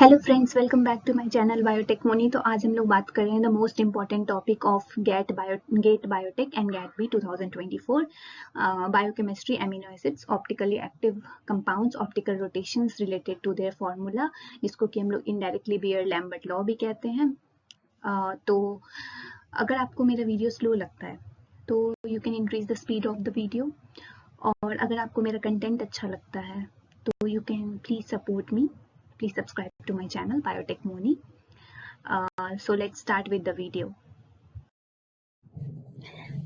Hello friends, welcome back to my channel biotech Moni. तो आज हम लोग बात कर रहे हैं the most important topic of GATE biotech and GATE B 2024 biochemistry, amino acids, optically active compounds, optical rotations related to their formula, जिसको कि हम लोग इनडायरेक्टली बियर-लैम्बर्ट लॉ भी कहते हैं। तो अगर आपको मेरा वीडियो स्लो लगता है तो you can increase the speed of the video, और अगर आपको मेरा कंटेंट अच्छा लगता है तो you can please support me. Please subscribe to my channel Biotech Moni. So let's start with the video.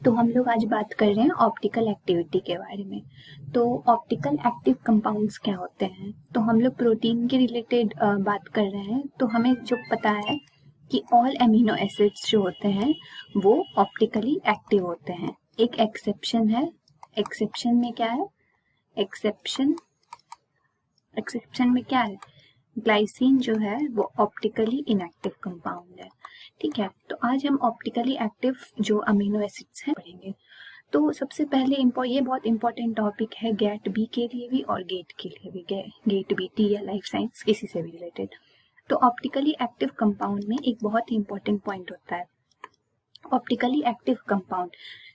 तो हम लोग आज बात कर रहे हैं ऑप्टिकल एक्टिविटी के बारे में। तो ऑप्टिकल एक्टिव कंपाउंड्स क्या होते हैं? तो हम लोग प्रोटीन के रिलेटेड बात कर रहे हैं। तो हमें जो पता है कि ऑल एमिनो एसिड्स जो होते हैं वो ऑप्टिकली एक्टिव होते हैं। एक एक्सेप्शन है। एक्सेप्शन में क्या है? एक्सेप्शन में क्या है? ग्लाइसिन जो है वो ऑप्टिकली इनएक्टिव कंपाउंड है। ठीक है, तो आज हम ऑप्टिकली एक्टिव जो अमीनो एसिड्स हैं पढ़ेंगे। तो सबसे पहले ये बहुत इंपॉर्टेंट टॉपिक है गेट बी के लिए भी और गेट के लिए भी, गेट बी टी या लाइफ साइंस किसी से भी रिलेटेड। तो ऑप्टिकली एक्टिव कंपाउंड में एक बहुत ही इंपॉर्टेंट पॉइंट होता है। ऑप्टिकली एक्टिव कंपाउंड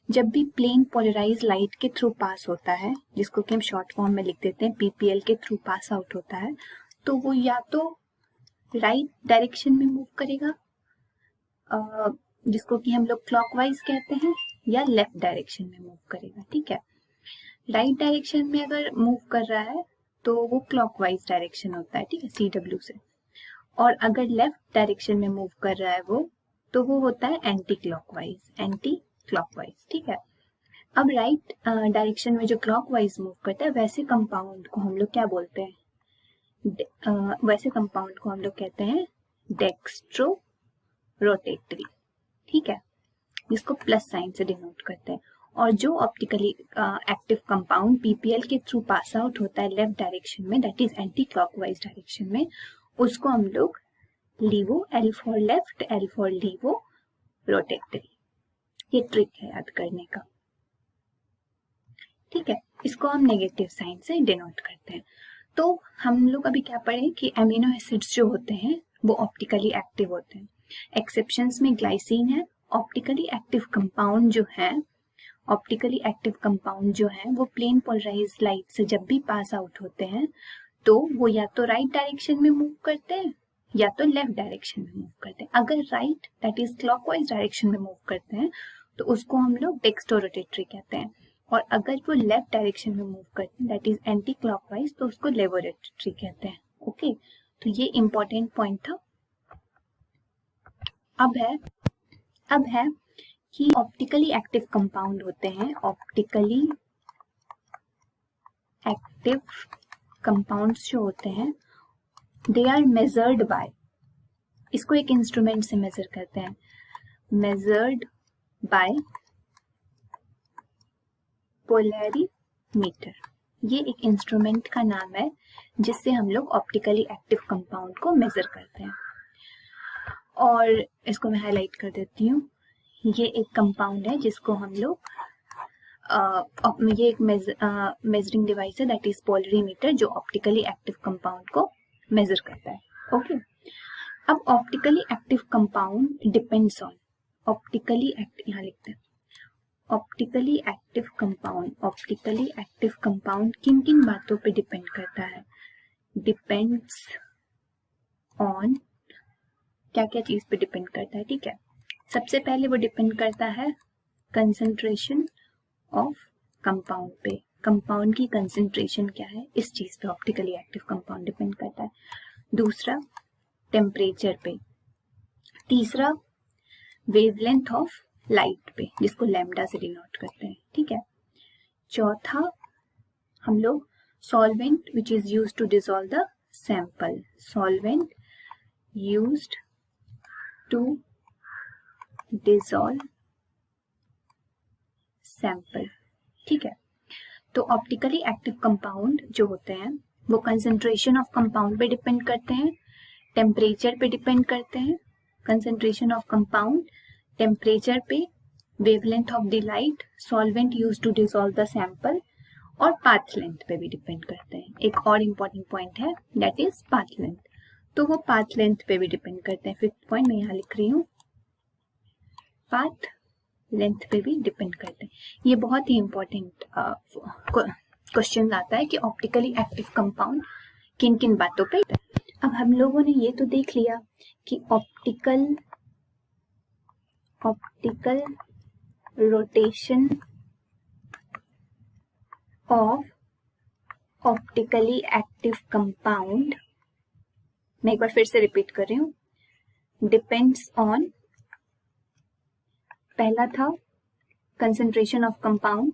जब भी प्लेन पोलराइज लाइट के थ्रू पास होता है, जिसको कि हम शॉर्ट फॉर्म में लिख देते हैं पीपीएल के थ्रू पास आउट होता है, तो वो या तो राइट डायरेक्शन में मूव करेगा, जिसको कि हम लोग क्लॉकवाइज कहते हैं, या लेफ्ट डायरेक्शन में मूव करेगा। ठीक है, राइट डायरेक्शन में अगर मूव कर रहा है तो वो क्लॉकवाइज डायरेक्शन होता है, ठीक है, CW से। और अगर लेफ्ट डायरेक्शन में मूव कर रहा है वो, तो वो होता है एंटी क्लॉकवाइज। ठीक है, अब राइट डायरेक्शन में जो क्लॉकवाइज मूव करता है वैसे कंपाउंड को हम लोग क्या बोलते हैं? वैसे कंपाउंड को हम लोग कहते हैं डेक्स्ट्रो रोटेटरी। ठीक है, जिसको प्लस साइन से डिनोट करते हैं। और जो ऑप्टिकली एक्टिव कंपाउंड पीपीएल के थ्रू पास आउट होता है लेफ्ट डायरेक्शन में, that is anti clockwise direction में, उसको हम लोग levo, L for left, L for levo rotatory. ये ट्रिक है याद करने का। ठीक है, इसको हम नेगेटिव साइन से डिनोट करते हैं। तो हम लोग अभी क्या पढ़े कि अमीनो एसिड्स जो होते हैं वो ऑप्टिकली एक्टिव होते हैं। एक्सेप्शंस में ग्लाइसिन है। ऑप्टिकली एक्टिव कंपाउंड जो है वो प्लेन पोलराइज लाइट से जब भी पास आउट होते हैं तो वो या तो राइट डायरेक्शन में मूव करते हैं या तो लेफ्ट डायरेक्शन में मूव करते हैं। अगर right that is clockwise direction में मूव करते हैं तो उसको हम लोग डेक्स्ट्रोरोटेटरी कहते हैं, और अगर वो लेफ्ट डायरेक्शन में मूव करते हैं दैट इज एंटी क्लॉकवाइज तो उसको लेवोरेटरी कहते हैं। ओके, तो ये इंपॉर्टेंट पॉइंट था। अब है कि ऑप्टिकली एक्टिव कंपाउंड होते हैं। ऑप्टिकली एक्टिव कंपाउंड्स जो होते हैं दे आर मेजर्ड बाय, इसको एक इंस्ट्रूमेंट से मेजर करते हैं, मेजर्ड बाय पोलैरीमीटर। ये एक इंस्ट्रूमेंट का नाम है जिससे हम लोग ऑप्टिकली एक्टिव कंपाउंड को मेजर करते हैं। और इसको मैं हाईलाइट कर देती हूँ। ये एक कंपाउंड है जिसको हम लोग ये एक मेजरिंग डिवाइस है, दैट इज पोलरीमीटर, जो ऑप्टिकली एक्टिव कंपाउंड को मेजर करता है। ओके, अब optically active compound depends on, यहाँ लिखते हैं ऑप्टिकली एक्टिव कंपाउंड किन किन बातों पे डिपेंड करता है? डिपेंड्स ऑन क्या क्या चीज पे डिपेंड करता है? ठीक है, सबसे पहले वो डिपेंड करता है कंसंट्रेशन ऑफ कंपाउंड पे। कंपाउंड की कंसंट्रेशन क्या है, इस चीज पे ऑप्टिकली एक्टिव कंपाउंड डिपेंड करता है। दूसरा, टेम्परेचर पे। तीसरा, वेवलेंथ ऑफ लाइट पे, जिसको लैम्डा से डिनोट करते हैं। ठीक है, चौथा, हम लोग solvent which is used to dissolve the sample, solvent used to dissolve sample. ठीक है, तो ऑप्टिकली एक्टिव कंपाउंड जो होते हैं वो कंसंट्रेशन ऑफ कंपाउंड पे डिपेंड करते हैं, टेम्परेचर पे डिपेंड करते हैं, कंसंट्रेशन ऑफ कंपाउंड, टेम्परेचर पे, wavelength of the light, solvent used to dissolve the sample, और पाथ लेंथ पे भी डिपेंड करते हैं। एक और इम्पॉर्टेंट पॉइंट है दैट इज पाथ लेंथ। तो वो पाथ लेंथ पे भी डिपेंड करते हैं। 5th पॉइंट मैं यहाँ लिख रही हूँ, पाथ लेंथ पे भी डिपेंड करते हैं। ये बहुत ही इंपॉर्टेंट क्वेश्चन आता है कि ऑप्टिकली एक्टिव कंपाउंड किन किन बातों पे। अब हम लोगों ने ये तो देख लिया कि optical rotation of optically active compound, मैं एक बार फिर से रिपीट कर रही हूँ, डिपेंड्स ऑन, पहला था कंसंट्रेशन ऑफ कंपाउंड,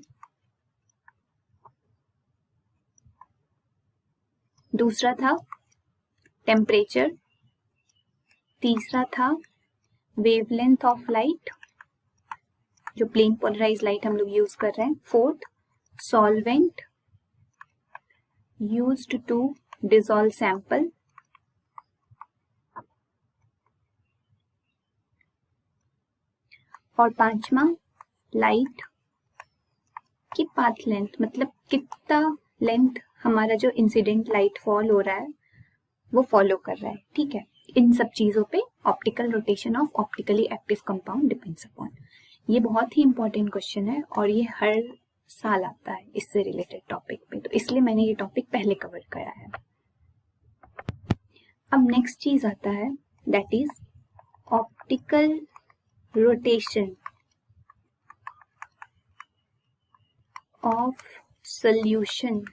दूसरा था टेम्परेचर, तीसरा था वेवलेंथ ऑफ लाइट, जो प्लेन पोलराइज लाइट हम लोग यूज कर रहे हैं, fourth solvent used to dissolve sample, और पांचवा लाइट की पाथ लेंथ, मतलब कितना लेंथ हमारा जो इंसिडेंट लाइट फॉल हो रहा है वो फॉलो कर रहा है। ठीक है, इन सब चीजों पे optical rotation of optically active compound depends upon. ये बहुत ही इंपॉर्टेंट क्वेश्चन है और ये हर साल आता है इससे रिलेटेड टॉपिक पे, तो इसलिए मैंने ये टॉपिक पहले कवर करा है। अब नेक्स्ट चीज आता है that is optical rotation of solution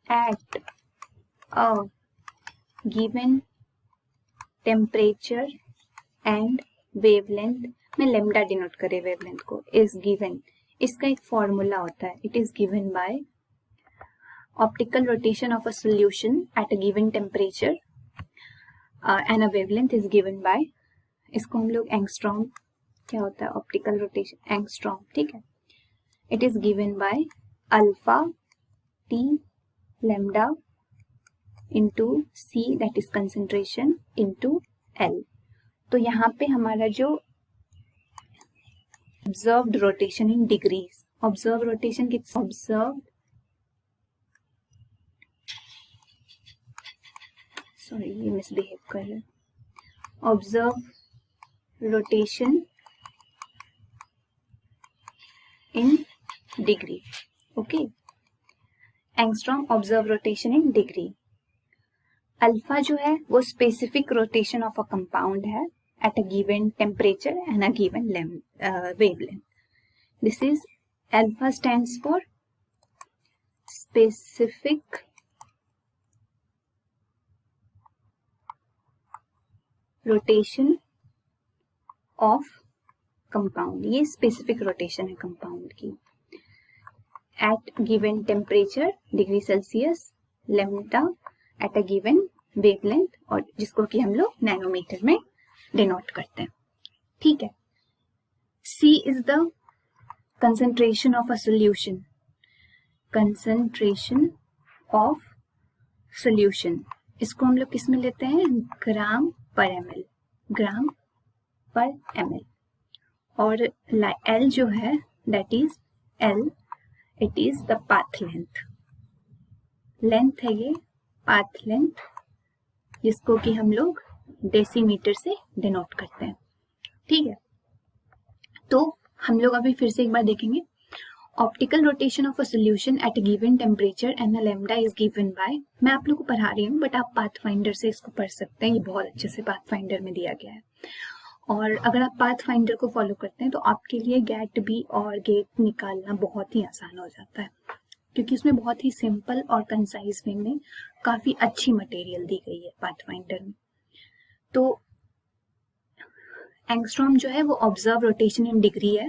at a given temperature and wavelength, में lambda डिनोट करे wavelength को, is given, इसका एक फॉर्मूला होता है, it is given by optical rotation of a solution at a given temperature and a wavelength is given by, इसको हम लोग एंगस्ट्रॉम, क्या होता है ऑप्टिकल रोटेशन, एंगस्ट्रॉम, ठीक है, it is given by alpha t lambda into c, that is concentration, into L। तो यहाँ पे हमारा जो observed rotation in degrees, observed rotation कितना, observed, सॉरी ये मिसबिहेव कर रहे हैं, observed rotation in degree, okay, angstrom observe rotation in degree. Alpha जो है वो specific rotation of a compound है at a given temperature and a given wavelength. This is, alpha stands for specific rotation of compound, ये specific rotation है compound की, at given temperature degree Celsius, lambda at a given wavelength, और जिसको कि हम लोग nanometre में denote करते हैं। ठीक है, C is the concentration of a solution, concentration of solution, इसको हम लोग किस में लेते हैं, ग्राम पर ml, ग्राम पर ml, और L जो है that is L, it is the path length, length है ये पाथ लेंथ, जिसको कि हम लोग डेसीमीटर से डिनोट करते हैं। ठीक है, तो हम लोग अभी फिर से एक बार देखेंगे, optical rotation of a solution eight a given temperature and the lambda is given by, मैं आप लोग को पढ़ा रही हूँ बट आप पाथ फाइंडर से इसको पढ़ सकते हैं, ये बहुत अच्छे से पाथ फाइंडर में दिया गया है, और अगर आप पाथ फाइंडर को फॉलो करते हैं तो आपके लिए गेट बी और गेट निकालना बहुत ही आसान हो जाता है, क्योंकि उसमें बहुत ही सिंपल और कंसाइज वे में काफी अच्छी मटेरियल दी गई है पाथ फाइंडर में। तो एंगस्ट्रॉम जो है वो ऑब्जर्व रोटेशन इन डिग्री है,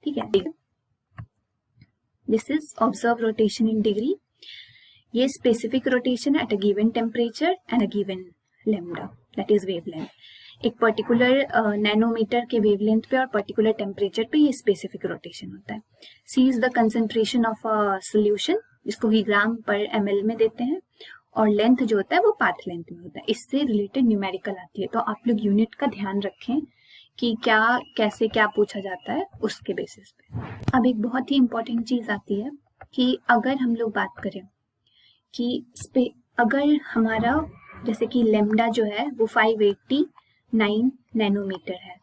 ठीक है, this is observe rotation in degree, ये specific rotation at a given temperature and a given lambda, that is wavelength, एक पर्टिकुलर नैनोमीटर के वेवलेंथ पे और पर्टिकुलर टेम्परेचर पे ये स्पेसिफिक रोटेशन होता है। C is the concentration of a solution, जिसको ही ग्राम पर ml में देते हैं, और लेंथ जो होता है वो पाथ लेंथ में होता है, इससे रिलेटेड न्यूमेरिकल आती है, तो आप लोग यूनिट का ध्यान रखें कि क्या कैसे क्या पूछा जाता है उसके बेसिस पे। अब एक बहुत ही इंपॉर्टेंट चीज आती है कि अगर हम लोग बात करें कि अगर हमारा जैसे कि लेमडा जो है वो 589 नैनोमीटर है।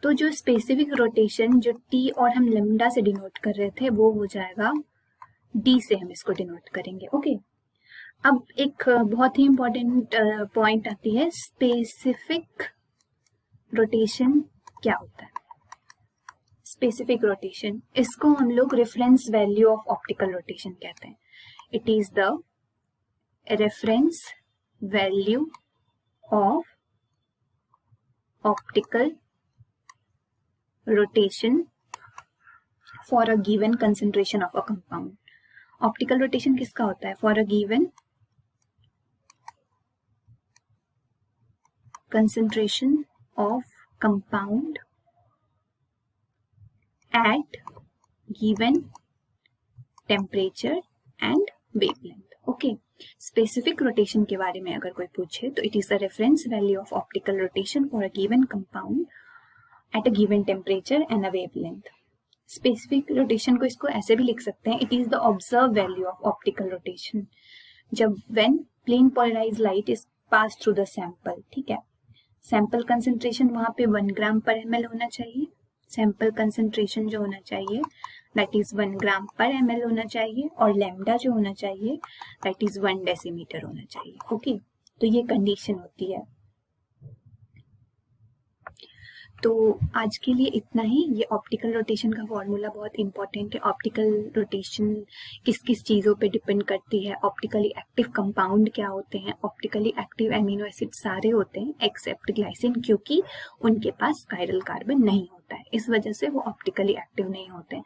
तो जो स्पेसिफिक रोटेशन जो टी और हम लेमडा से डिनोट कर रहे थे वो हो जाएगा डी से हम इसको डिनोट करेंगे। ओके, अब एक बहुत ही इंपॉर्टेंट पॉइंट आती है, स्पेसिफिक रोटेशन क्या होता है। स्पेसिफिक रोटेशन, इसको हम लोग reference value of optical rotation कहते हैं। It is the reference value of optical rotation for a given concentration of a compound. Optical rotation किसका होता है? For a given concentration of compound at given temperature and wavelength. Okay, specific rotation के बारे में अगर कोई पूछे तो it is the reference value of optical rotation for a given compound at a given temperature and a wavelength. Specific rotation को इसको ऐसे भी लिख सकते हैं, it is the observed value of optical rotation जब when plane polarized light is passed through the sample। ठीक है, सैंपल कंसेंट्रेशन वहां पे 1 ग्राम पर ml होना चाहिए। सैंपल कंसेंट्रेशन जो होना चाहिए दैट इज 1 ग्राम पर ml होना चाहिए, और लैम्डा जो होना चाहिए दैट इज 1 डेसीमीटर होना चाहिए। ओके, तो ये कंडीशन होती है। तो आज के लिए इतना ही। ये ऑप्टिकल रोटेशन का फॉर्मूला बहुत इंपॉर्टेंट है। ऑप्टिकल रोटेशन किस किस चीज़ों पे डिपेंड करती है, ऑप्टिकली एक्टिव कंपाउंड क्या होते हैं, ऑप्टिकली एक्टिव एमिनो एसिड सारे होते हैं एक्सेप्ट ग्लाइसिन, क्योंकि उनके पास कायरल कार्बन नहीं होता है, इस वजह से वो ऑप्टिकली एक्टिव नहीं होते हैं।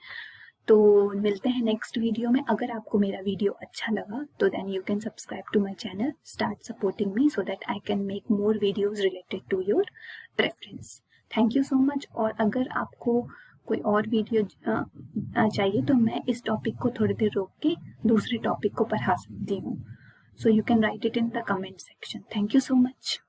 तो मिलते हैं नेक्स्ट वीडियो में। अगर आपको मेरा वीडियो अच्छा लगा तो then you can subscribe to my channel, start supporting me so that I can make more videos related to your preference. Thank you so much. और अगर आपको कोई और वीडियो चाहिए तो मैं इस टॉपिक को थोड़ी देर रोक के दूसरे टॉपिक को पढ़ा सकती हूँ। So you can write it in the comment section. Thank you so much.